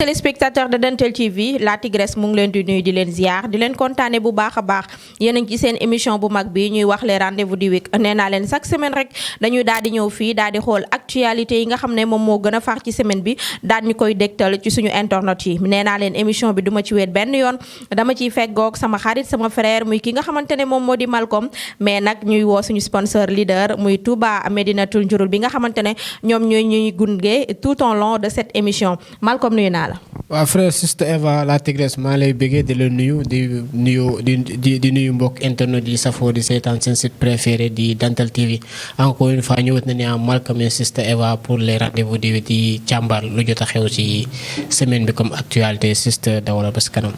Téléspectateurs de Dental TV la Tigresse mu ngi leen di nuyu di leen ziar di leen kontaane bu baax a baax yéen a ngi ci seen émission bu mag bi ñuy wax les rendez-vous du week nee naa leen chaque semaine rek dañuy daal di ñëw fii daal di xool actualité yi nga xam ne moom moo gën a far ci semaine bi daal ñu koy dégtal ci suñu internet yi nee naa leen émission bi duma ci weet benn yoon dama ciy feggoog sama xarit sama frère muy ki nga xamante ne moom moo di Malcolm mais nag ñuy woo suñu sponsor leader muy Touba Médinatoul Njurul bi nga xamante ne ñoom ñooy ñuy gunge tout au long de cette émission Malcolm nuyu naa la. waaw frère Sister Eva la Tigresse maa lay bëggee di la nuyu di nuyu mbokk internet yi safoo di seetaan seen site préféré di Dental TV encore une fois ñëwat na ne am Malcolm et Sister Eva pour les rendez-vous di càmbar lu jot a xew ci semaine bi comme actualité Sister dawala ba si kanam.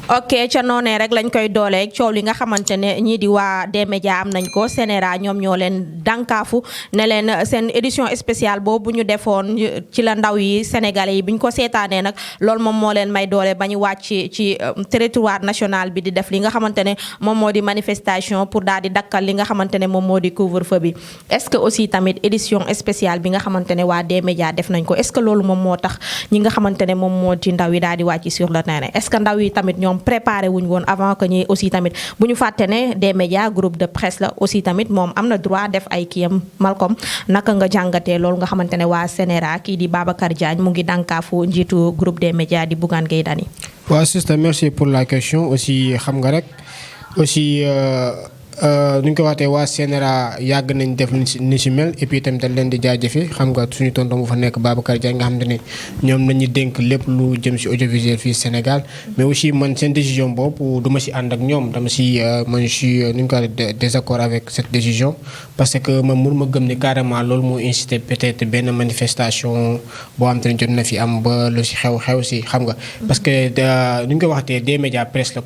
ok ca noonee rek lañ koy doolee coow li nga xamante ne ñii di waa D-Media am nañ ko CNRA ñoom ñoo leen dànkaafu ne leen seen édition spéciale boobu ñu defoon ci la ndaw yi sénégalais yi bi ñu ko seetaanee nag loolu moom moo leen may doole ba ñu wàcc ci territoire national bi di def li nga xamante ne moom moo di manifestation pour daal di dakkal li nga xamante ne moom moo di couvre-feu bi est-ce que aussi tamit édition spéciale bi nga xamante ne waa D-Media def nañ ko est-ce que loolu moom moo tax ñi nga xamante ne moom moo di ndaw yi daal di wàcc sur le terrain est-ce que ndaw yi tamit ñoom préparé wuñ woon avant que ñi aussi tamit bu ñu fàtte ne D-Media groupe de presse la aussi tamit moom am na droit def ay kiyam Malcolm naka nga jàngatee loolu nga xamante ne waa CNRA kii di Babacar Diagne mu ngi dànkaafu njiitu groupe D-Media di Bougane Gueye Dany. waaw sister merci pour la question aussi xam nga rek aussi nu ñu ko waxtee waa CNRA yàgg nañ def ni si mel et puis tamit dañ leen di jaajëfe xam nga suñu tonton bu fa nekk Babacar Diagne nga xam ne ñoom nañu dénk lépp lu jëm si audiovisuel fii Sénégal mais aussi man seen décision boobu du ma si ànd ak ñoom dama si man je suis nu ñu ko waxee désaccord avec cette décision parce que man mënu ma gëm ni carrément loolu moo incité peut-être benn manifestation boo xam te ne jot na fi am ba lu si xew si xam nga parce que nu ñu ko waxtee D-Media presse la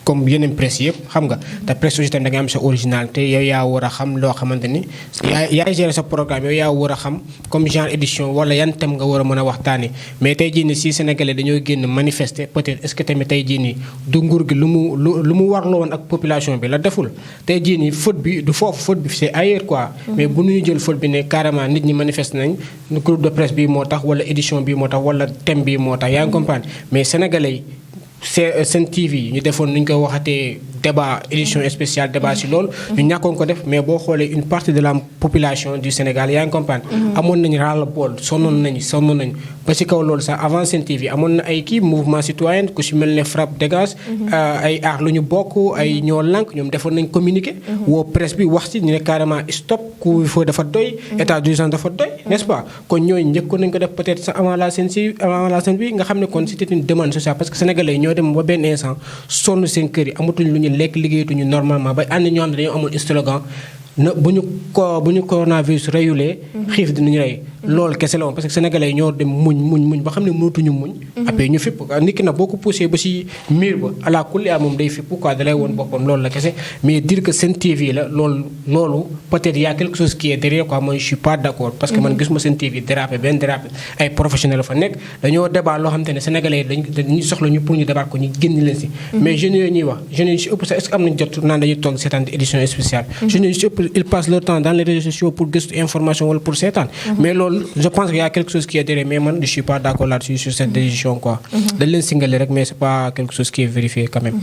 comme yeneen presse yëpp xam nga te presse aussi tamit da nga am sa originalité yow yaa war a xam loo xamante ni yaay gérer sa programme yow yaa war a xam comme genre édition wala yan thème nga war a mën a waxtaanee mais tey jii nii si Sénégalais dañoo génn manifester peut-être est-ce que tamit tey jii nii du nguur gi lu mu warloo woon ak population bi la deful tey jii nii faute bi du foofu faute bi c'est ailleurs quoi. mais bu ñuy jël faute bi ne carrément nit ñi manifester nañ groupe de presse bi moo tax wala édition bi moo tax wala thème bi moo tax yaa ngi comprendre mais Sénégalais yi Sen TV ñu defoon nu ñu ko waxatee débat édition spéciale débat si loolu ñu ñàkkoon ko def mais boo xoolee une partie de la population du Sénégal yaa ngi comprendre amoon nañu ras-le-bol sonnoon nañu ba si kaw loolu sax avant Sen TV amoon na ay kii mouvement citoyen ku si mel ne FRAPP dégage ay aar lu ñu bokk ay ñoo lànk ñoom defoon nañ communiqué woo presse bi wax si ñu ne carrément stop couvre-feu dafa doy état d'urgence dafa doy n'est-ce pas kon ñooñu njëkkoon nañ ko def peut-être sax avant la Sen bi nga xam ne kon c'était une demande sociale parce que sénégalais ñoo dem ba benn instant sonn seen kër yi amatuñ lu ñu lekk liggéeyatuñu normalement ba ànd ñoo xam ne dañoo amul slogan na bu ñu coronavirus reyulee xiif dinañu rey loolu kese la woon parce que sénégalais yi ñoo dem muñ ba xam ne mënatuñu muñ après ñu fipp nit ki nag boo ko poussé ba si mur ba ala kulli moom day fipp quoi dalay woon boppam loolu la kese mais dire que Sen TV la loolu peut-être y a quelque chose qui est derrière quoi moi je suis pas d'accord parce que man gisuma Sen TV dérapé ay professionnels fa nekk dañoo débat loo xam te ne sénégalais yi dañuy soxla ñu pour ñu débat ko ñu génn leen si mais jeunes yooyu ñuy wax jeunes yi si ëpp sax est-ce que am nañ jot naan dañuy toog seetaan édition spéciale jeunes yi si ëpp ils passent leur temps dans les réseaux sociaux pour gëstu information wala pour seetaan mais loolu je pense qu'il y a quelque chose qui est derrière mais man je suis pas d'accord là-dessus sur cette décision quoi dañ leen singale rek mais c'est pas quelque chose qui est vérifié quand même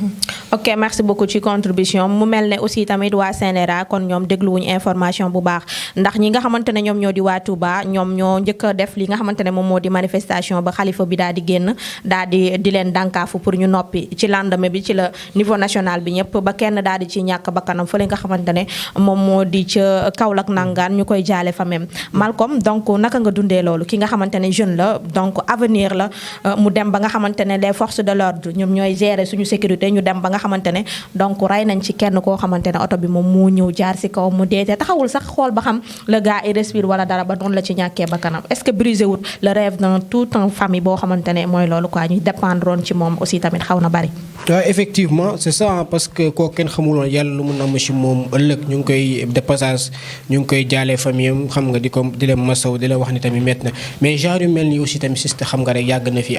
ok merci beaucoup ci contribution mu mel ne aussi tamit waa CNRA kon ñoom dégluwuñu information bu baax ndax ñi nga xamante ne ñoom ñoo di waa Touba ñoom ñoo njëkk a def li nga xamante ne moom moo di manifestation ba xalifa bi daal di génn daal di leen dànkaafu pour ñu noppi ci lendemain bi ci la niveau national bi ñëpp ba kenn daal di ci ñàkk bakkanam fële nga xamante ne moom moo di ca Kaolack nangaan ñu koy jaale fa même Malcolm donc naka nga dundee loolu ki nga xamante ne jeune la donc avenir la mu dem ba nga xamante ne les forces de l'ordre ñoom ñooy gérer suñu sécurité ñu dem ba nga xamante ne donc rey nañ ci kenn koo xamante ne oto bi moom moo ñëw jaar si kaw mu deete taxawul sax xool ba xam le gars il respire wala dara ba noonu la ci ñàkkee ba kanam est-ce que brisé wut le rêve dans toute une famille boo xamante ne mooy loolu quoi ñu dépendroon ci moom aussi tamit xaw na bari. waaw effectivement c'est ça parce que kooku kenn xamuloon yàlla lu mu namm si moom ëllëg ñu ngi koy de passage ñu ngi koy jaalee famille am xam nga di leen masaw di di la wax ni tamit métti na mais genre yu mel nii aussi tamit système xam nga rek yàgg na fi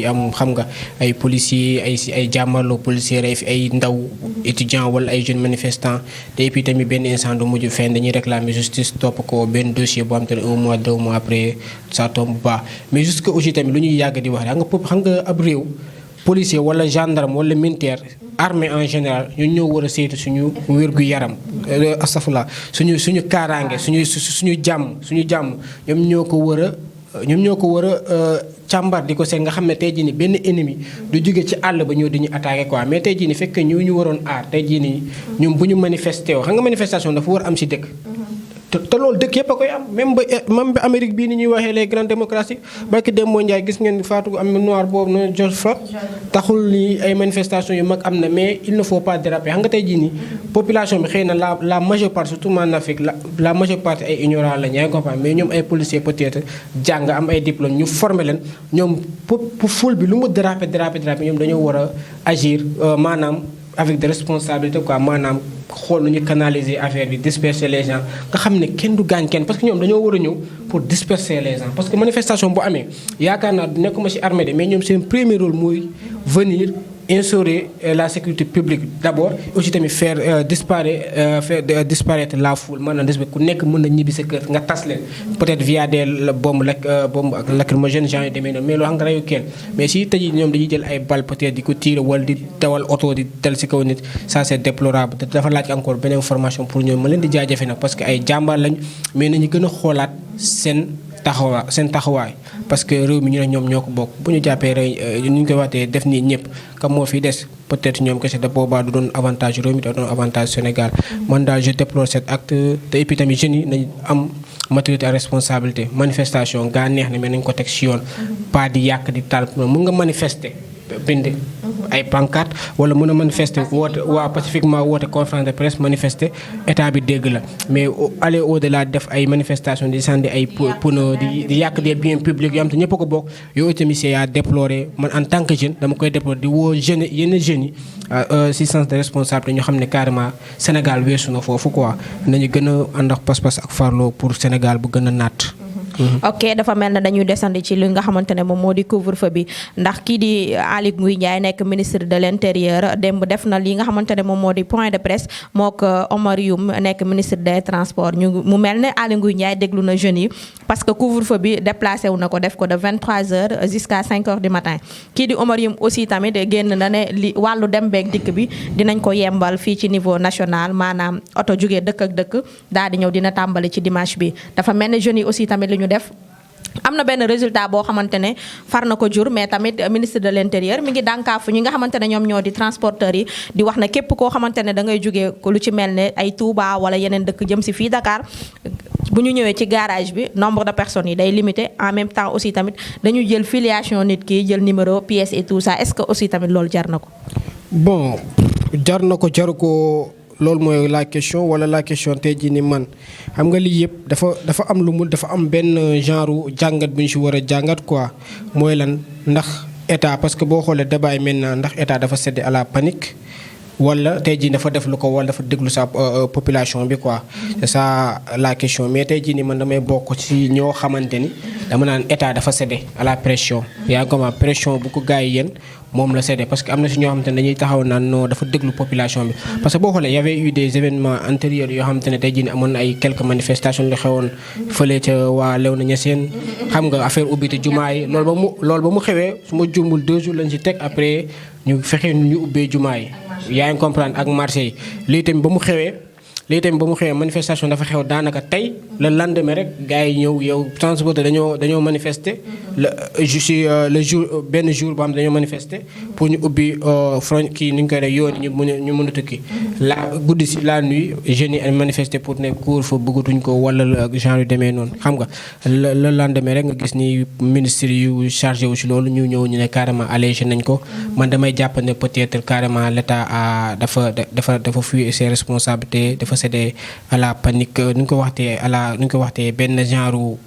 am xam nga ay policiers ay jàmmarloo policiers ay fi ay ndaw étudiants wala ay jeunes manifestants te et puis tamit benn instant du mujj fenn dañuy réclamer justice topp ko benn dossier boo xam te ne 1 mois 2 mois après ça tombe bas mais jusque aussi tamit lu ñuy yàgg di wax xam nga ab réew policier wala gendarme wala militaire armée en général ñun ñoo war a saytu suñu wérgu yaram astafurlah suñu kaaraange suñu jàmm ñoom ñoo ko war a càmbar di ko seet nga xam ne tey jii ni benn ennemi du jóge ci àll ba ñëw di ñu attaqué quoi mais tey jii ni fekk ñu waroon aar tey jii ni ñoom bu ñu manifesté woo xam nga manifestation dafa war am ci dëkk te loolu dëkk yëpp a koy am même ba Amérique bii ni ñuy waxee les grandes démocraties barki Demba Ndiaye gis ngeen faatu am noir boobu noonu George Floyd taxul ni ay manifestations yu mag am na mais il ne faut pas déraper xam nga tey jii nii population bi xëy na la majeure partie surtout en Afrique la majeure partie ay ignorants lañ yaa ngi comprendre mais ñoom ay policiers peut-être jàng am ay diplômes ñu former leen ñoom pour foule bi lu mu déraper ñoom dañoo war a agir maanaam avec des responsabilités quoi maanaam xool nu ñu canaliser affaire bi disperser les gens nga xam ne kenn du gaañ kenn parce que ñoom dañoo war a ñëw pour disperser les gens parce que manifestation bu amee yaakaar naa nekkuma ci armée de mais ñoom seen premier rôle mooy venir instaurer la sécurité publique d'abord aussi tamit faire disparaître la foule maanaam ku nekk mën na ñibbi sa kër nga tas leen peut-être via des bombes lacrymogènes genre yu demee noonu mais loo xam nga reyu kenn mais si tey ñoom dañuy jël ay balles peut-être di ko tirer wala di dawal oto di dal ci kaw nit ça c'est déplorable te dafa laaj encore beneen formation pour ñoom ma leen di jaajëfe nag parce que ay jàmbaar lañ mais nañu gën a xoolaat seen taxawaay parce que réew mi ñu ne ñoom ñoo ko bokk bu ñu jàppee rek ñu koy waxtee def nii ñëpp kam moo fi des peut-être ñoom kese da boobaa du doon avantage réew mi da doon avantage Sénégal man daal je déplore cet acte te et puis tamit jeunes yi nañ am maturité ak responsabilité manifestation gaa neex na mais nañ ko teg ci yoon pas di yàq di taal mun nga manifester bind ay pancarte wala mën a manifester woote waa pacifiquement woote conférence de presse manifester état bi dégg la mais aller au-delà def ay manifestation di sànni ay pono di yàq des biens publics yoo xam te ñëpp a ko bokk yooyu tamit c'est à déplorer man en tant que jeune dama koy déplorer di woo jeunes yenn jeunes yi ci sens de responsabilité ñu xam ne carrément Sénégal weesu na foofu quoi nañu gën a ànd ak pas-pas ak farlo pour Sénégal bu gën a naat. ok dafa mel ne dañuy desandi ci li nga xamante ne moom moo di couvre-feu bi ndax kii di Aly Ngouille Ndiaye nekk ministre de l'intérieur démb def na li nga xamante ne moom moo di point de presse mook Omar Youm nekk ministre des transports mu mel ne Aly Ngouille Ndiaye déglu na jeunes yi parce que couvre-feu bi déplacé wu na ko def ko de 23h jusqu'à 5h du matin kii di Omar Youm aussi tamit génn na ne li wàllu dem beeg dikk bi dinañ ko yembal fii ci niveau national maanaam oto jógee dëkk ak dëkk daal di ñëw dina tàmbali ci dimanche bi dafa mel ne jeunes yi aussi tamit li ñu def am na benn résultat boo xamante ne far na ko jur mais tamit ministre de l'intérieur mi ngi dànkaafu ñi nga xamante ne ñoom ñoo di transporteurs yi di wax ne képp koo xamante ne da ngay jógee lu ci mel ne ay Touba wala yeneen dëkk jëm si fii Dakar bu ñu ñëwee ci garage bi nombre de personnes yi day limité en même temps aussi tamit dañu jël filiation nit ki jël numéro pièce et tout ça est-ce que aussi tamit loolu jar na ko. bon jar na ko jaru ko. loolu mooy la question wala la question tey jii ni man xam nga lii yëpp dafa am dafa am benn genre jàngat bu ñu si war a jàngat quoi mooy lan ndax état parce que boo xoolee débat yi maintenant ndax état dafa cédé à la panique wala tey jii dafa def lu ko wala dafa déglu sa population bi quoi c'est ça la question mais tey jii ni man damay bokk ci ñoo xamante ni dama naan état dafa cédé à la pression yaa ngi comment pression bu ko gars yi yéen moom la cédé parce que am na si ñoo xamante ne dañuy taxaw naan non dafa déglu population bi parce que boo xoolee y avait eu des événements antérieurs yoo xamante ne tey jii amoon na ay quelques manifestations lu xewoon fële ca waa Léona Niassène xam nga affaire ubbite jumaa yi loolu ba mu xewee su ma jumbul 2 jours lañ si teg après ñu fexe ñu ubbee jumaa yi yaa ngi comprendre ak marché yi lii tamit ba mu xewee manifestation dafa xew daanaka tey le lendemain rek gars yi ñëw yow transporteur dañoo manifester le jour benn jour boo xam dañoo manifester pour ñu ubbi front kii ni ñu koy def yoon ñu mën a tukki la guddi si la nuit jeunes yi manifester pour ne couvre-feu bëggatuñ ko wala genre yu demee noonu xam nga le lendemain rek nga gis ni ministre yu chargé wu si loolu ñu ñëw ñu ne carrément allégé nañ ko man damay jàpp ne peut-être carrément l'État dafa fuir ses responsabilités dafa cédé à la panique nu ñu ko waxtee benn genre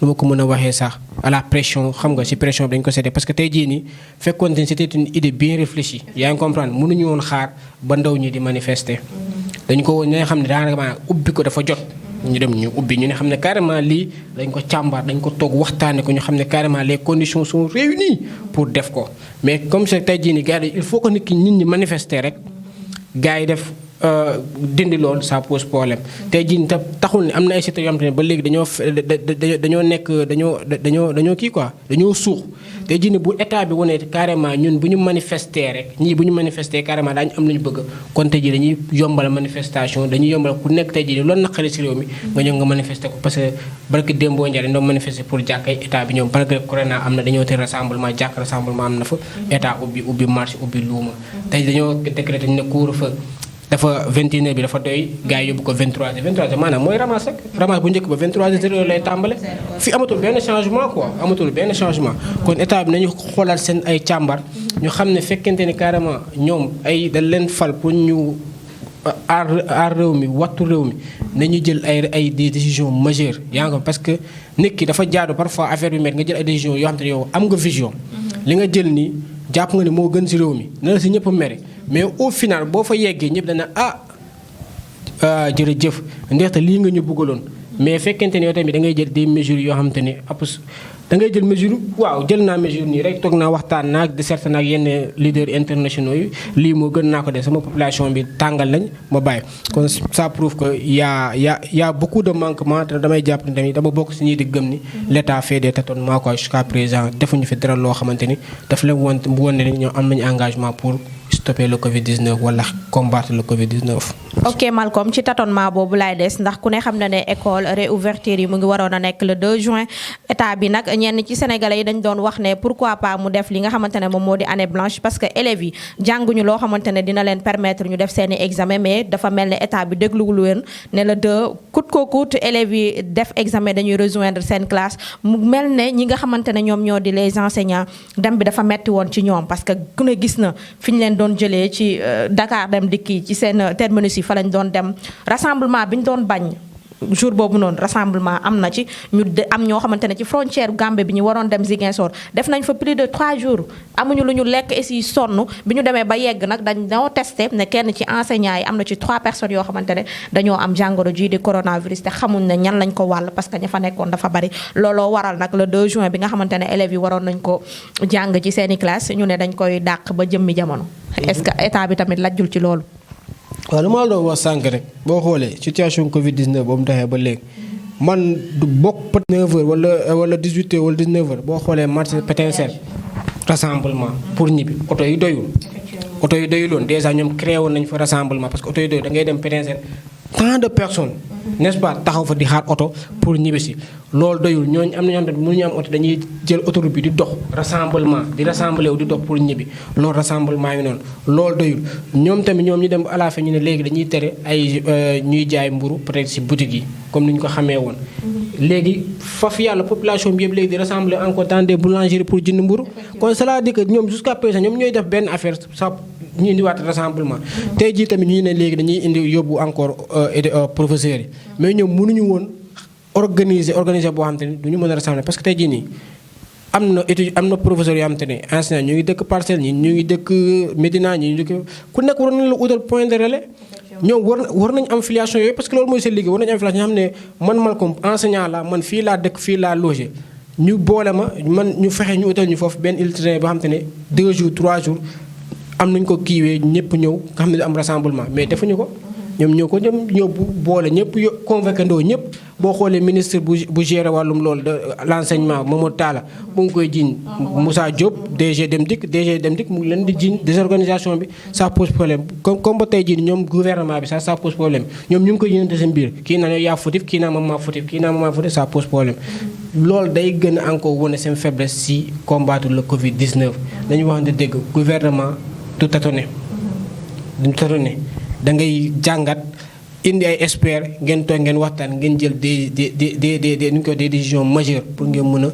lu ma ko mën a waxee sax à la pression xam nga ci pression bi dañ ko cédé parce que tey jii nii fekkoon ne c'était une idée bien réfléchie yaa ngi comprendre mënuñu woon xaar ba ndaw ñi di manifester dañu ko woon ñi nga xam ne daanaka ubbi ko dafa jot ñu dem ñu ubbi ñu ne xam ne carrément lii dañ ko càmbar dañ ko toog waxtaane ko ñu xam ne carrément les conditions sont réunies pour def ko mais comme c'est tey jii nii gars yi il faut que nit ñi manifester rek gars yi def dindi loolu ça pose problème tey jii taxul ne am na ay secteurs yoo xam ne ba léegi dañoo kii quoi dañoo suux tey jii bu état bi wane carrément ñun bu ñu manifester rek ñii bu ñu manifester carrément daañu am lu ñu bëgg kon tey jii dañuy yombal manifestation dañuy yombal ku nekk tey jii loolu naqari si réew mi nga ñëw nga manifester ko parce que barki démboo njëriñ dañoo manifester pour jàkkay état bi ñoom parce que corona am na dañoo te rassemblement jàkk rassemblement am na fa état ubbi marché ubbi luuma tey dañoo décrété ñu ne couvre-feu dafa 21h bi dafa doy gars yi yóbbu ko 23h maanaam mooy ramas rek ramas bu njëkk ba 23h lay tàmbale fi amatul benn changement quoi amatul benn changement kon état bi nañu xoolal seen ay càmbar ñu xam ne fekkente ni carrément ñoom ay dañ leen fal pour ñu aar réew mi wattu réew mi nañu jël ay des décisions majeures yaa nga parce que nit ki dafa jaadu parfois affaire bi met nga jël ay décisions yoo xam te ne yow am nga vision li nga jël nii jàpp nga ni moo gën si réew mi na la si ñëpp a mere mais au final boo fa yeggee ñëpp dana jërëjëf ndaxte lii nga ñu bëggaloon mais fekkente ne yow tamit da ngay jël des mesures yoo xam te ne da ngay jël mesure waaw jël naa mesure nii rek toog naa waxtaan naag de certes naag yenn leaders internationaux yi lii moo gën naa ko def sama population bi tàngal nañ ma bàyyi kon ça prouve que y a beaucoup de manquements te damay jàpp ni tamit dama bokk si ñii di gëm ni l'état fait des tâtonnements quoi jusqu'à présent defuñu fi dara loo xamante ni daf leen woon ne ñoo am nañu engagement pour stopper le Covid-19 wala combattre le Covid-19. ok Malcolm ci tâtonnement boobu laay des ndax ku ne xam na ne école réouverture yi mu ngi waroon a nekk le 2 juin état bi nag ñenn ci sénégalais yi dañ doon wax ne pourquoi pas mu def li nga xamante ne moom moo di année blanche parce que élèves yi jànguñu loo xamante ne dina leen permettre ñu def seeni examen mais dafa mel ne état bi dégluwul leen ne le 2 coûte que coûte élèves yi def examen dañuy rejoindre seen classe mu mel ne ñi nga xamante ne ñoom ñoo di les enseignants dem bi dafa metti woon ci ñoom parce que ku ne gis na fi ñu leen doon jëlee ci Dakar dem dikki ci seen terminus yi fa lañ doon dem rassemblement bi ñu doon bañ jour boobu noonu rassemblement am na ci ñu am ñoo xamante ne ci frontière Gambie bi ñu waroon dem Ziguinchor def nañ fa plus de 3 jours amuñu lu ñu lekk aussi sonn bi ñu demee ba yegg nag dañoo testé ne kenn ci enseignants yi am na ci 3 personnes yoo xamante ne dañoo am jàngoro ji di coronavirus te xamuñ ne ñan lañ ko wàll parce que ña fa nekkoon dafa bari looloo waral nag le 2 juin bi nga xamante ne élèves yi waroon nañ ko jàng ci seeni classe ñu ne dañ koy dàq ba jëmmi jamono est-ce que état bi tamit lajjul ci loolu. waaw lu ma la doon wax sànq rek boo xoolee situation Covid 19 ba mu taxee ba léegi man du bokk peut 9h wala 18h wala 19h boo xoolee marché Pétinsen rassemblement pour ñibbi oto yi doyul. oto yi doyuloon déjà ñoom créé woon nañ fa rassemblement parce que oto yi doyul da ngay dem Pétinsen tant de personnes n'est-ce pas taxaw fa di xaar oto pour ñibbi si loolu doyul ñooñu am na ñoo xam ne mënuñu am oto dañuy jël autoroute bi di dox rassemblement di rassembler wu di dox pour ñibbi loolu rassemblement yi noonu loolu doyul ñoom tamit ñoom ñu dem à la fin ñu ne léegi dañuy tere ay ñuy jaay mburu peut-être si boutique yi comme ni ñu ko xamee woon léegi faf yàlla population bi yëpp léegi di rassembler encore dans des boulangeries pour jënd mburu kon cela dit que ñoom jusqu'à présent ñoom ñooy def benn affaire sa ñu indiwaat rassemblement tey jii tamit ñu ne léegi dañuy indi yóbbu encore professeurs yi mais ñoom mënuñu woon organiser boo xam te ne du ñu mën a rassembler parce que tey jii nii am na professeurs yoo xam te ne enseignants ñu ngi dëkk Parcelles ñi ñu ngi dëkk Médina ñi ñu dëkk ku nekk war nañ la utal point de relais ñoom war nañ am filiation yooyu parce que loolu mooy seen liggéey war nañu am filiation ñoo xam ne man Malcolm enseignant la man fii laa dëkk fii laa logé ñu boole ma man ñu fexe ñu utal ñu foofu benn ultrain boo xam te ne 2 jours 3 jours am nañu ko kiiwee ñëpp ñëw nga xam ne am rassemblement mais defuñu ko ñoom ñoo boole ñëpp convoqué ndoo ñëpp boo xoolee ministre bu géré wàllum loolu de l'enseignement Mamadou Talla mu ngi koy jiiñ Moussa Diop DG Dem Dikk mu ngi leen di jiiñ désorganisation bi ça pose problème comme ba tey jii ñoom gouvernement bi ça pose problème ñoom ñu ngi koy yénante seen biir kii naa yaa fautif kii naa maa fautif ça pose problème loolu day gën a encore wane seen faiblesse si combattre le Covid 19 dañu wax ne dégg gouvernement du tâtonner da ngay jàngat indi ay experts ngeen toog ngeen waxtaan ngeen jël des décisions majeures pour ngeen mën a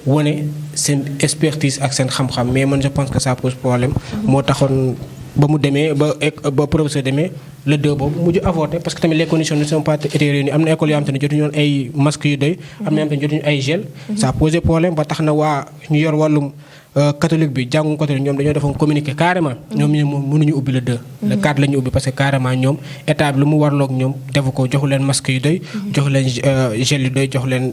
wane seen expertise ak seen xam-xam mais man je pense que ça pose problème moo taxoon ba mu demee ba professeur demee le 2 boobu mujj avorté parce que tamit les conditions ne sont pas été réunies am na école yoo xam te ne jotuñu woon ay masques yu doy am na yoo xam te ne jotuñu ay gel ça posé problème ba tax na waa ñu yor wàllum catholique bi jàngu catholique ñoom dañoo defoon communiqué carrément. ñoom ñu mënuñu ubbi le 2. le 4 la ñu ubbi parce que carrément ñoom état bi lu mu warloog ñoom defu ko joxu leen masque yu doy. joxu leen gel yu doy jox leen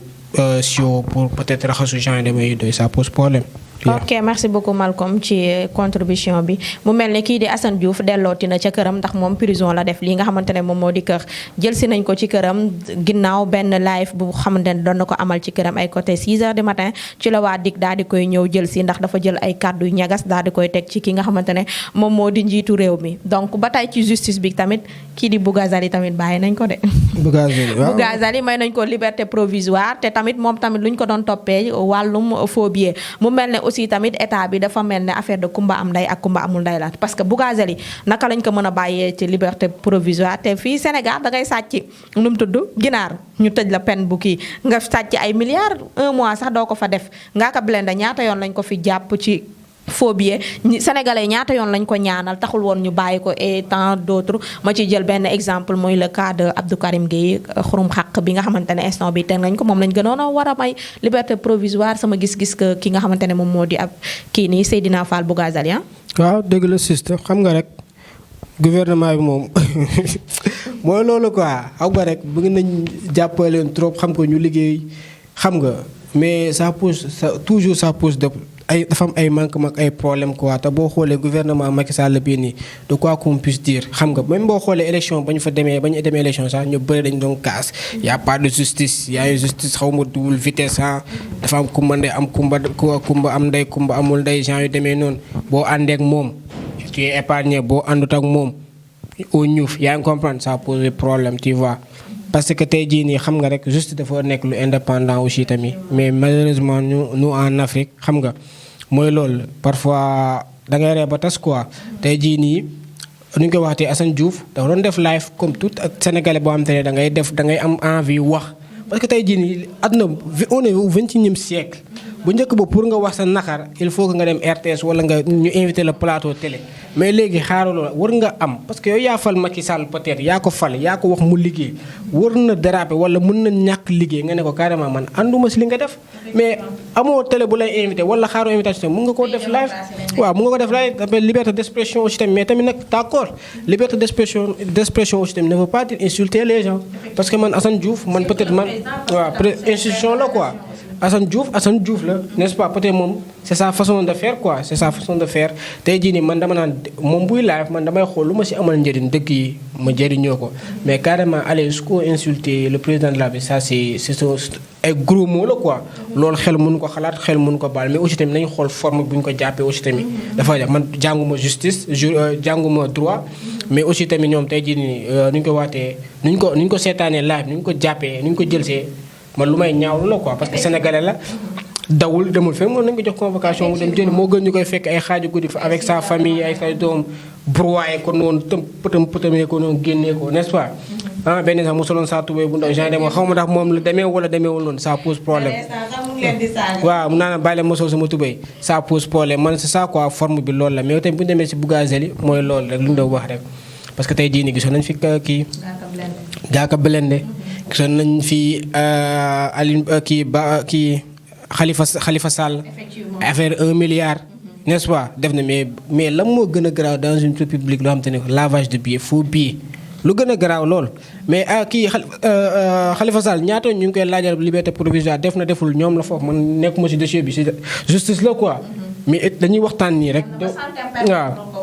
sio pour peut-être raxasu gens yi demee yu doy ça pose problème. ok merci beaucoup Malcolm ci contribution bi mu mel ne kii di Assane Diouf dellooti na ca këram ndax moom prison la def lii nga xamante ne moom moo di kër jël si nañ ko ci këram ginnaaw benn live bu xamante ne doon na ko amal ci këram ay côté 6 heures du matin ci la waa DIC daal di koy ñëw jël si ndax dafa jël ay kàddu yu ñagas daal di koy teg ci ki nga xamante ne moom moo di njiitu réew mi donc ba tey ci justice bi tamit kii di Bougazali tamit bàyyi nañ ko de. Bougazali may nañ ko liberté provisoire te tamit moom tamit lu ñu ko doon toppee wàllum faux billet mu mel ne aussi tamit état bi dafa mel ne affaire de kumba am nday ak kumba amul nday la parce que Bougazali naka lañ ko mën a bàyyee ci liberté provisoire te fii Sénégal da ngay sàcc nu mu tudd ginaar ñu tëj la peine bu kii nga sàcc ay milliards 1 mois sax doo ko fa def Ngaaka Blindé ñaata yoon lañ ko fi jàpp ci faux billet sénégalais ñaata yoon lañ ko ñaanal taxul woon ñu bàyyi ko et tant d'autres ma ci jël benn exemple mooy le cas de Abdou Karim Gueye xurum xaq bi nga xamante ne instant bi teg nañ ko moom lañ gënoon a war a may liberté provisoire sama gis-gis que ki nga xamante ne moom moo di ab kii nii Seydina Fall Bougazali waaw dëgg la sister xam nga rek gouvernement bi moom mooy loolu quoi xam nga rek bëgg nañ jàppale leen trop xam ko ñu liggéey xam nga mais ça pose toujours ça pose dafa am ay manquement ay problème quoi te boo xoolee gouvernement Macky Sall bii nii de quoi qu'on puisse dire xam nga même boo xoolee élection ba ñu demee élection sax ñu bëri dañu doon kaas y a pas de justice y a une justice xaw ma double vitesse dafa am kumba ndey am kumba am ndey kumba amul ndey gens yu demee noonu boo àndee ak moom tu es épargné boo àndut ak moom au ñuuf yaa ngi comprendre ça pose problème tu vois. parce que tey jii nii xam nga rek juste dafa nekk lu indépendant aussi tamit mais malheureusement nous en Afrique xam nga mooy loolu parfois da ngay ree ba tas quoi tey jii nii nu ñu koy waxtee Assane Diouf dafa doon def live comme tout ak sénégalais boo xam te ne da ngay am envie wax parce que tey jii nii àdduna on est au 21e siècle bu njëkk ba pour nga wax sa naqar il faut que nga dem RTS wala nga ñu invité le plateau télé mais léegi xaaraloo war nga am parce que yow yaa fal Macky Sall peut-être yaa ko fal yaa ko wax mu liggéey war na déraper wala mën na ñàkk liggéey nga ne ko carrément man ànduma si li nga def mais amoo télé bu lay invité wala xaaroo invitation mun nga koo def live waaw mun nga ko def live liberté d'expression aussi tamit mais tamit nag d'accord liberté d'expression aussi tamit ne veut pas dire insulter les gens parce que man Assane Diouf man peut-être man waaw institution la quoi Assane Diouf la n'est-ce pas peut-être moom c'est sa façon de faire quoi c'est sa façon de faire tey jii nii man dama naan moom buy live man damay xool lu ma si amal njëriñ dëkk yi ma jëriñoo ko mais carrément aller jusqu'au insulter le président de la République ça c'est ay gros mots la quoi loolu xel mënu ko xalaat xel mënu ko baal mais aussi tamit nañu xool forme bu ñu ko jàppee aussi tamit dafa man jànguma justice jànguma droit mais aussi tamit ñoom tey jii nii nu ñu ko waatee nu ñu ko seetaanee live nu ñu ko jàppee nu ñu ko jëlsee man lu may ñaawlu la quoi parce que sénégalais la dawul demul fenn mën nañu ko jox convocation mu dem jëli moo gën ñu koy fekk ay xaaju guddi fa avec sa famille ay say doom broyé ko noonu pëtamee ko noonu génnee ko n'est-ce pas benn sax mu soloon saa tubéy bu ndaw genre xaw ma ndax moom la demee wala demeewul noonu ça pose problème waaw mu naa bàyyi leen ma sol sama tubéy ça pose problème man c'est ça quoi forme bi loolu la mais tamit bu ñu demee si Bougazali mooy loolu rek lu ñu doon wax rek parce que tey jii nii gisoon nañ fi kii Ngaaka Blindé gisoon nañ fi Aline kii Khalifa Sall affaire 1 milliard n'est-ce pas def na mais lan moo gën a garaaw dans une république loo xam te ne lavage de billets faux billets lu gën a garaaw lool mais kii Khalifa Sall ñaata ñu ngi koy laajal liberté provisoire def na deful ñoom la foofu man nekkuma ci dossier bi ci justice la quoi mais dañuy waxtaan nii rek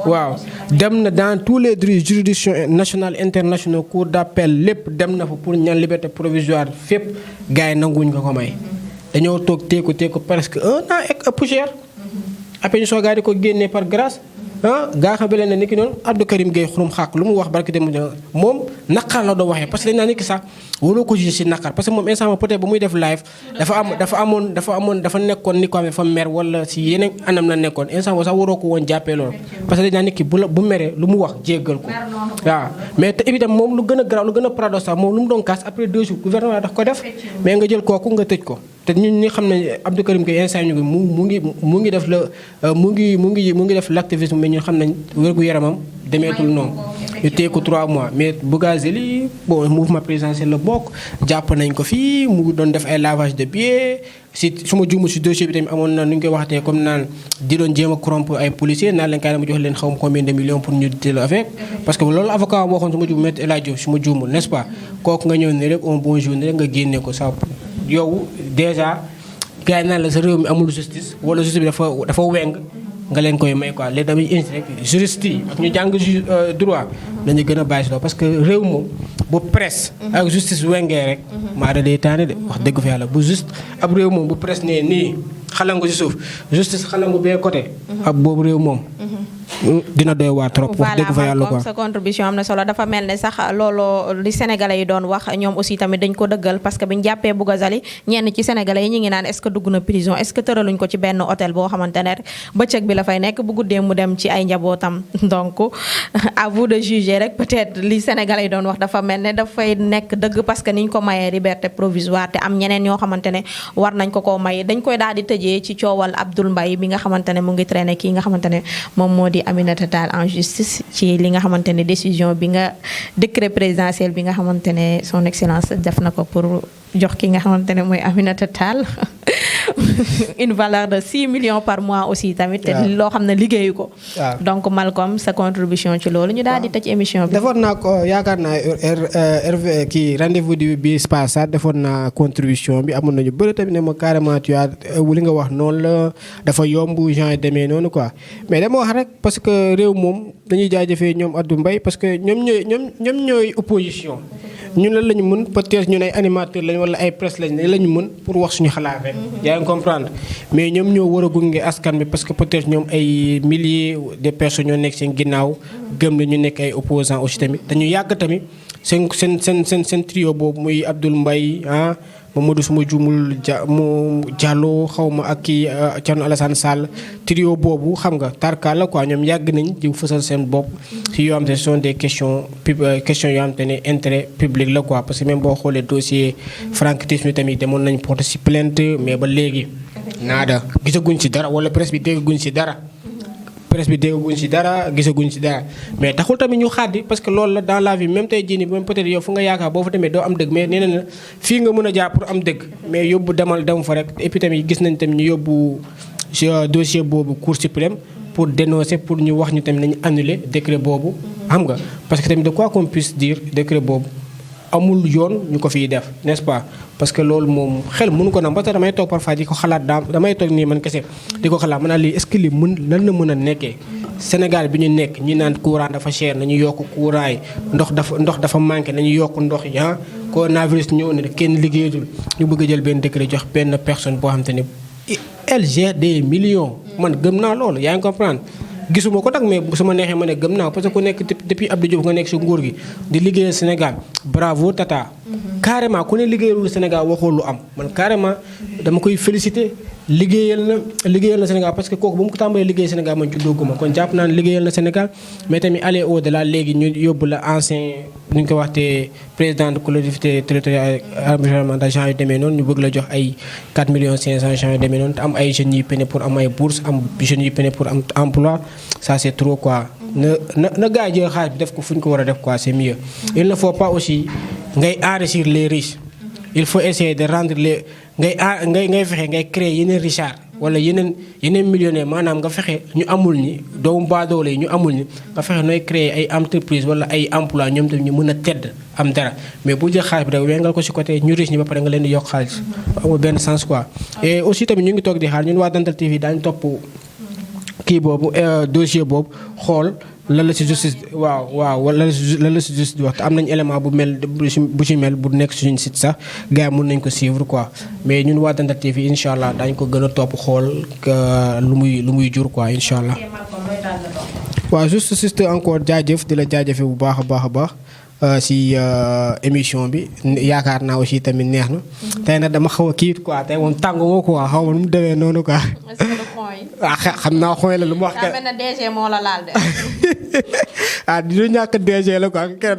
waaw dem na dans tous les juridictions nationales internationales cour d'appel lépp dem na fa pour ñaan liberté provisoire fépp gars yi nanguwuñ ko may dañoo toog teeku presque 1 an ak poussière après ñu soogaa di ko génnee par grâce Ngaaka Blindé ni ki noonu Abdou Karim Gueye xurum xaq lu mu wax barki dem moom naqar la doo waxee parce que dañ naa nit ki sax waroo ko jugé si naqar parce que moom instant peut-être ba muy def live dafa nekkoon ni ko amee fa mer wala si yeneen anam la nekkoon instant sax waroo ko woon jàppee loolu parce que dañ naa nit ki bu meree lu mu wax jéggal ko waaw mais te évidemment moom lu gën a garaaw lu gën a paradoxal moom lu mu doon kaas après 2 jours gouvernement daf ko def mais nga jël kooku nga tëj ko te ñun ñi xam ne Abdou Karim Gueye instant ñu mu ngi def l'activisme mais ñun xam nañ wérgu yaramam demeetul noonu ñu téye ko 3 mois mais Bougazelli bon mouvement présidentiel la bokk jàpp nañ ko fii mu doon def ay lavage de billets si su ma juumul si dossier bi tamit amoon na nu ñu koy waxatee comme naan di doon jéem a corrompre ay policiers naan leen kaay dama jox leen xaw ma combien de millions pour ñu teel affaire parce que loolu avocat am waxoon su ma juumul Maître El Hadji Diouf su ma juumul n'est-ce pas kooku nga ñëw ne rek un bon jour ne rek nga génne ko sa yow déjà gars yi naan la sa réew mi amul justice wala justice bi dafa weng nga leen koy may quoi léegi damay indi rek juriste yi ak ñu jàng droit dañu gën a bàyyi si loolu parce que réew moom bu presse ak justice wengee rek maa da day taane de wax dëgg fa yàlla bu juste ab réew moom bu presse nee nii xalangu si suuf justice xalangu bee côté ab boobu réew moom dina doy waar trop wax dëgg fa yàlla quoi sa contribution am na solo dafa mel ne sax loolu li sénégalais yi doon wax ñoom aussi tamit dañ ko dëggal parce que biñu jàppee Bougazelli ñenn ci sénégalais yi ñu ngi naan est-ce que dugg na prison est-ce que tëraluñ ko ci benn hôtel boo xamante ne bëccëg bi la fay nekk bu guddee mu dem ci ay njabootam donc à vous de juger rek peut-être li sénégalais yi doon wax dafa mel ne dafay nekk dëgg parce que niñ ko mayee liberté provisoire te am ñeneen ñoo xamante ne war nañ ko koo may dañ koy daal di tëjee ci coowal Abdoul Mbaye bi nga xamante ne mu ngi traîner kii nga xamante ne moom moo di Aminata Tall en justice ci li nga xamante ne décision bi nga décret présidentiel bi nga xamante ne son excellence def na ko pour jox ki nga xamante ne mooy Aminata Tall une valeur de 6 millions par mois aussi tamit te loo xam ne liggéeyu ko donc Malcolm sa contribution ci loolu ñu daal di tëj émission bi defoon naa ko yaakaar naa RV kii rendez-vous bi passé defoon naa contribution bi amoon nañu bëri tamit ne ma carrément tu as li nga wax noonu la dafa yomb genre demee noonu quoi mais dama wax rek parce que réew moom dañuy jaajëfee ñoom Abdou Mbaye parce que ñoom ñooy opposition ñun lan lañu mën peut-être ñun ay animateur lañ wala ay presse lañu mën pour wax suñu xalaat rek yaa ngi comprendre mais ñoom ñoo war a gunge askan bi parce que peut-être ñoom ay milliers de personnes ñoo nekk seen ginnaaw gëm na ñu nekk ay opposants aussi tamit dañu yàgg tamit seen trio boobu muy Abdoul Mbaye Mamadou suma juumul mu Diallo xaw ma ak kii Thierno Alassane Sall trio boobu xam nga tarkaal la quoi ñoom yàgg nañ di fësal seen bopp si yoo xam te ne ce sont des questions yoo xam te ne intérêt public la quoi parce que même boo xoolee dossier Franck Timis mi tamit demoon nañ porter si plainte mais ba léegi naada gisaguñ si dara wala presse bi déggaguñ si dara gisaguñ ci dara mais taxul tamit ñu xaddi parce que loolu la dans la vie même tey jii nii même peut-être yow fu nga yaakaar boo fa demee doo am dëgg mais nee na fii nga mën a jaar pour am dëgg mais yóbbu dem fa rek et puis tamit gis nañ tamit ñu yóbbu dossier boobu Cour suprême pour dénoncer pour ñu wax ñu tamit nañu annuler décret boobu xam nga parce que tamit de quoi qu'on puisse dire décret boobu amul yoon ñu ko fiy def n'est-ce pas parce que loolu moom xel mënu ko nam parce que damay toog parfois di ko xalaat damay toog nii man kese di ko xalaat mën naa lii est-ce que lii lan la mën a nekkee Sénégal bi ñu nekk ñi naan courant dafa cher nañu yokk courant yi ndox dafa manqué nañu yokk ndox yi coronavirus ñëw na kenn liggéeyatul ñu bëgg a jël benn décret jox benn personne boo xam te ne elle gère des millions man gëm naa loolu yaa ngi comprendre gisuma ko nag mais su ma neexee ma ne gëm naa parce que ku nekk depuis Abdou Diouf nga nekk si nguur gi di liggéeyal Sénégal bravo Tata carrément ku ne liggéeyalul Sénégal waxoo lu am man carrément dama koy féliciter liggéeyal na Sénégal parce que kooku ba mu ko tàmbalee liggéey Sénégal man juddooguma kon jàpp naa ne liggéeyal na Sénégal mais tamit aller au-delà léegi ñu yóbbu la ancien nu ñu ko waxtee président de collectivité territoriale environnementale genre yu demee noonu ñu bëgg la jox ay 4 millions 500 genre yu demee noonu te am ay jeunes yu peine pour am ay bourses am jeunes yu peine pour am emploi ça c'est trop quoi na gars yi jël xaalis bi def ko fu ñu ko war a def quoi c'est mieux il ne faut pas aussi ngay enrichir les riches il faut essayer de rendre les ngay fexe ngay créer yeneen richard wala yeneen millionnaire maanaam nga fexe ñu amul ñi doomu baadoole yi ñu amul ñi nga fexe nooy créer ay entreprise wala ay emploi ñoom tamit ñu mën a tedd am dara mais bu jël xaalis bi rek wengal ko ci côté ñu riche ñi ba pare nga leen di yokk xaalis amul benn sens quoi et aussi tamit ñu ngi toog di xaar ñun waa Dental TV daañu topp kii boobu dossier boobu xool lan la ci justice waaw lan la ci justice di wax te am nañu élément bu ci mel bu nekk suñu site sax gars yi mën nañu ko suivre quoi mais ñun waa Dental TV incha allah daañu ko gën a topp xool lu muy jur quoi incha allah. waaw juste encore jaajëf di la jaajëfe bu baax a baax si émission bi yaakaar naa aussi tamit neex na. tey nag dama xaw a kii quoi tey moom tàng moo quoi xaw ma nu mu demee noonu quoi. waaw xam naa xooy la lu mu wax. daa mel ne DG moo la laal de. ah du ñàkk DG la quoi kenn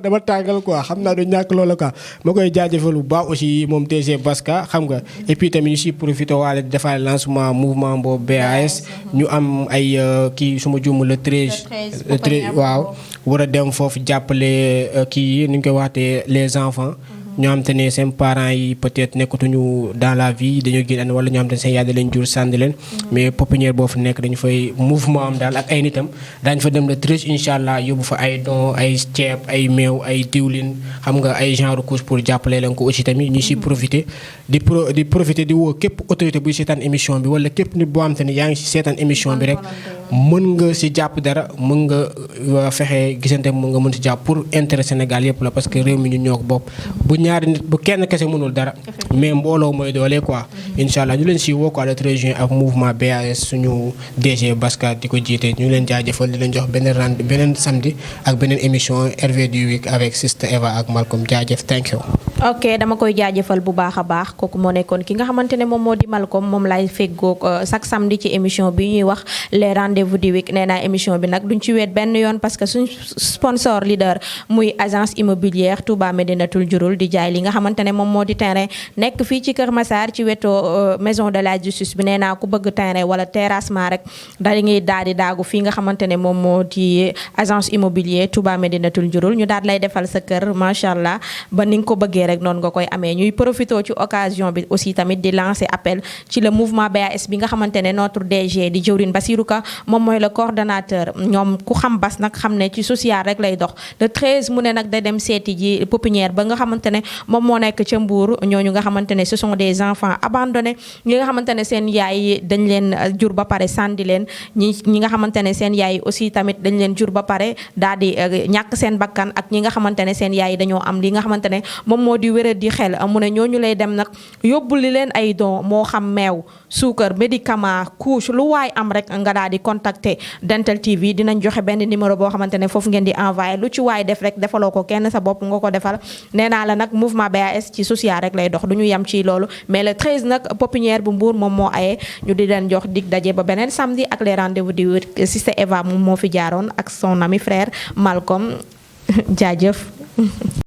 dama tàngal quoi xam naa du ñàkk loolu quoi ma koy jaajëfal bu baax aussi moom DG Baska xam nga et puis tamit ñu si profité waale di defal lancement mouvement boobu BAS ñu am ay kii suma juum le 13 waaw war a dem foofu jàppale kii yi nu ñu koy waxtee les enfants ñoo xam te ne seen parents yi peut-être nekkatuñu dans la vie dañoo génn wala ñoo xam te ne seen yaay da leen jur sànni leen mais pépinière boo fa nekk dañu fay mouvement am daal ak ay nitam daañu fa dem le 13 incha allah yóbbu fa ay don ay ceeb ay meew ay diwlin xam nga ay genre couche pour jàppale leen ko aussi tamit ñu si profité di profité di woo képp autorité buy seetaan émission bi wala képp nit boo xam te ne yaa ngi si seetaan émission bi rek mën nga si jàpp dara mën nga fexe gisante mën nga mën si jàpp pour intérêt Sénégal yëpp la parce que réew mi ñu ñoo ko bopp bu ñaari nit bu kenn kese mënul dara mais mbooloo mooy doole quoi incha allah ñu leen si woo quoi le 13 juin ak mouvement BAS suñu DG Baska di ko jiite ñu leen jaajëfal di leen jox beneen samedi ak beneen émission RV du week avec Sister Eva ak Malcolm jaajëf thank you. ok dama koy jaajëfal bu baax a baax kooku moo nekkoon ki nga xamante ne moom moo di Malcolm moom lay feggoog chaque samedi ci émission bi ñuy wax les rendez-vous du week nee naa émission bi nag duñ ci weet benn yoon parce que suñ sponsor leader muy agence immobilière Touba Médinatoul Diourul di jaay li nga xamante ne moom moo di terrain nekk fii ci Kër Massar ci wetu maison de la justice bi nee naa ku bëgg terrain wala terrassement rek daal ngay daal di daagu fii nga xamante ne moom moo di agence immobilière Touba Médinatoul Diourul ñu daal lay defal sa kër macha allah ba ni nga ko bëggee rek noonu nga koy amee ñuy profité ci occasion bi aussi tamit di lancer appel ci le mouvement BAS bi nga xamante ne notre DG di Jëwrin Bassirou Ka moom mooy le coordonnateur ñoom ku xam bas nag xam ne ci social rek lay dox le 13 mu ne nag da dem seeti ji pépinière ba nga xamante ne moom moo nekk ca Mbour ñooñu nga xamante ne ce sont des enfants abandonnés ñi nga xamante ne seen yaay dañ leen jur ba pare sànni leen ñi nga xamante ne seen yaay aussi tamit dañ leen jur ba pare daal di ñàkk seen bakkan ak ñi nga xamante ne seen yaay dañoo am li nga xamante ne moom moo di wéra di xel mu ne ñooñu lay dem nag yóbbu li leen ay don moo xam meew suukar médicament couche lu waay am rek nga daal di contacter Dental TV dinañ joxe benn numéro boo xamante ne foofu ngeen di envoyé lu ci waay def rek defaloo ko kenn sa bopp nga ko defal nee naa la nag mouvement BAS ci social rek lay dox du ñu yem ci loolu mais le 13 nag pépinière bu Mbour moom moo aye ñu di leen jox dig daje ba beneen samedi ak les rendez-vous du Sister Eva moom moo fi jaaroon ak son ami frère Malcolm jaajëf